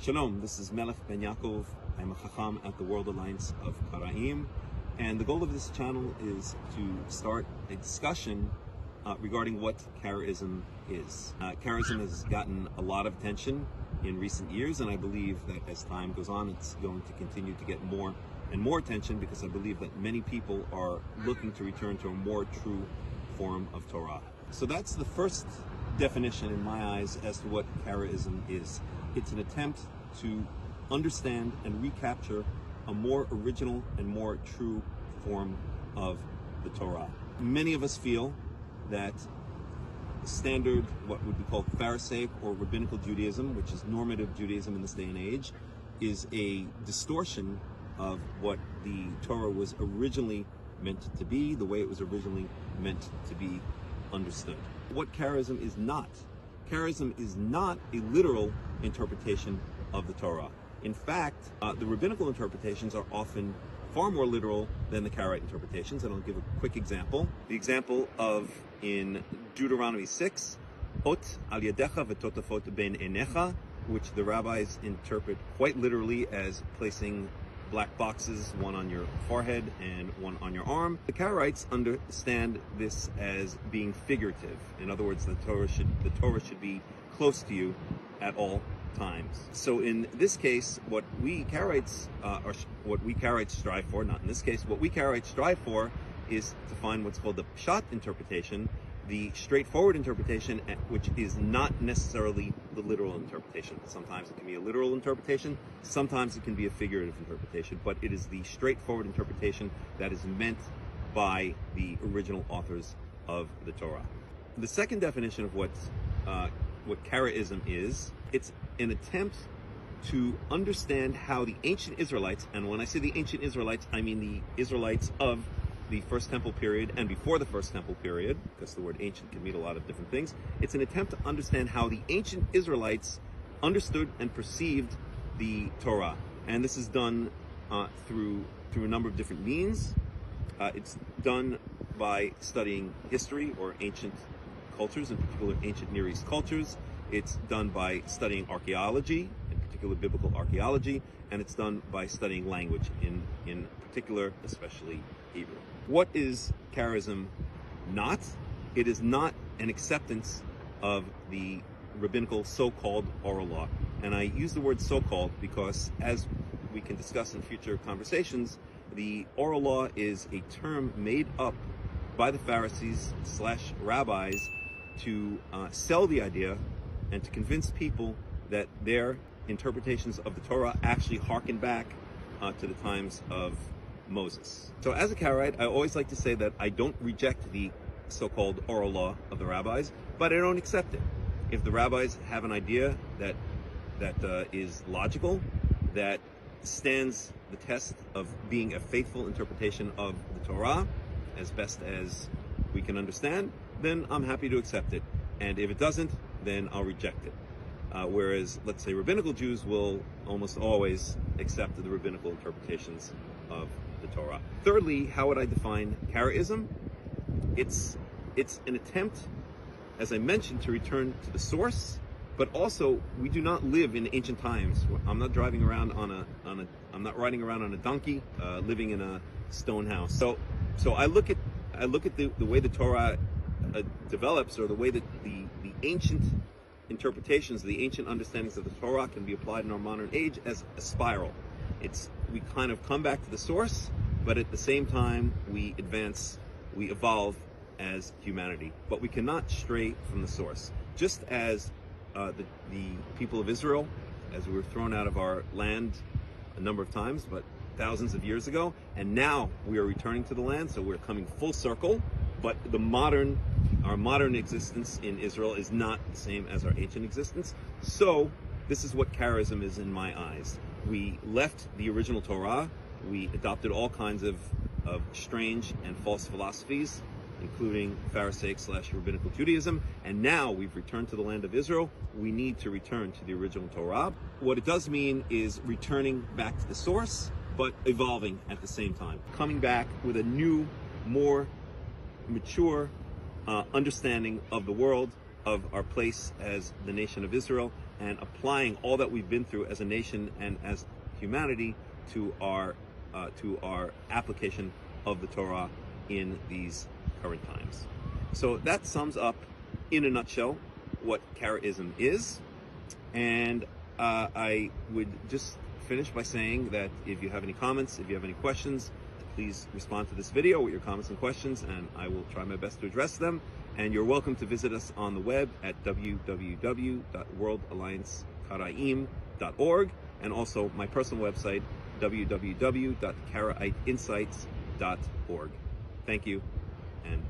Shalom, this is Melech Ben Yaakov. I'm a Chacham at the World Alliance of Karaism, and the goal of this channel is to start a discussion regarding what Karaism is. Karaism has gotten a lot of attention in recent years, and I believe that as time goes on, it's going to continue to get more and more attention, because I believe that many people are looking to return to a more true form of Torah. So that's the first definition in my eyes as to what Karaism is. It's an attempt to understand and recapture a more original and more true form of the Torah. Many of us feel that standard, what would be called Pharisaic or rabbinical Judaism, which is normative Judaism in this day and age, is a distortion of what the Torah was originally meant to be, the way it was originally meant to be understood. What Karaism is not. Karaism is not a literal interpretation of the Torah. In fact, the rabbinical interpretations are often far more literal than the Karaite interpretations, and I'll give a quick example. The example of in Deuteronomy 6, Ot al yadecha v'totafot ben enecha, which the rabbis interpret quite literally as placing black boxes, one on your forehead and one on your arm. The Karaites understand this as being figurative. In other words, the Torah should be close to you at all times. So in this case, what we Karaites strive for, not in this case, what we Karaites strive for is to find what's called the Pshat interpretation, the straightforward interpretation, which is not necessarily the literal interpretation. Sometimes it can be a literal interpretation, sometimes it can be a figurative interpretation, but it is the straightforward interpretation that is meant by the original authors of the Torah. The second definition of what Karaism is, it's an attempt to understand how the ancient Israelites, and when I say the ancient Israelites, I mean the Israelites of the First Temple period and before the First Temple period, because the word ancient can mean a lot of different things. It's an attempt to understand how the ancient Israelites understood and perceived the Torah. And this is done through a number of different means. It's done by studying history or ancient cultures, in particular ancient Near East cultures. It's done by studying archaeology, in particular biblical archaeology, and it's done by studying language, in particular, especially Hebrew. What is Karaism not? It is not an acceptance of the rabbinical so-called oral law. And I use the word so-called because, as we can discuss in future conversations, the oral law is a term made up by the Pharisees / rabbis to sell the idea and to convince people that their interpretations of the Torah actually harken back to the times of Moses. So as a Karaite, I always like to say that I don't reject the so-called oral law of the rabbis, but I don't accept it. If the rabbis have an idea that is logical, that stands the test of being a faithful interpretation of the Torah, as best as we can understand, then I'm happy to accept it. And if it doesn't, then I'll reject it. Whereas, let's say, rabbinical Jews will almost always accept the rabbinical interpretations of the Torah. Thirdly, how would I define Karaism? It's an attempt, as I mentioned, to return to the source, but also we do not live in ancient times. I'm not driving around I'm not riding around on a donkey, living in a stone house. So I look at the way the Torah develops, or the way that the ancient interpretations, the ancient understandings of the Torah can be applied in our modern age as a spiral. We kind of come back to the source, but at the same time we advance, we evolve as humanity. But we cannot stray from the source. Just as the people of Israel, as we were thrown out of our land a number of times, but thousands of years ago, and now we are returning to the land, so we're coming full circle. But our modern existence in Israel is not the same as our ancient existence. So this is what Karaism is in my eyes. We left the original Torah. We adopted all kinds of strange and false philosophies, including Pharisaic / rabbinical Judaism. And now we've returned to the land of Israel. We need to return to the original Torah. What it does mean is returning back to the source, but evolving at the same time. Coming back with a new, more mature understanding of the world, of our place as the nation of Israel, and applying all that we've been through as a nation and as humanity to our application of the Torah in these current times. So that sums up in a nutshell what Karaism is. And I would just finish by saying that if you have any comments, if you have any questions, please respond to this video with your comments and questions, and I will try my best to address them. And you're welcome to visit us on the web at www.worldalliancekaraim.org, and also my personal website, www.karaiteinsights.org. Thank you, and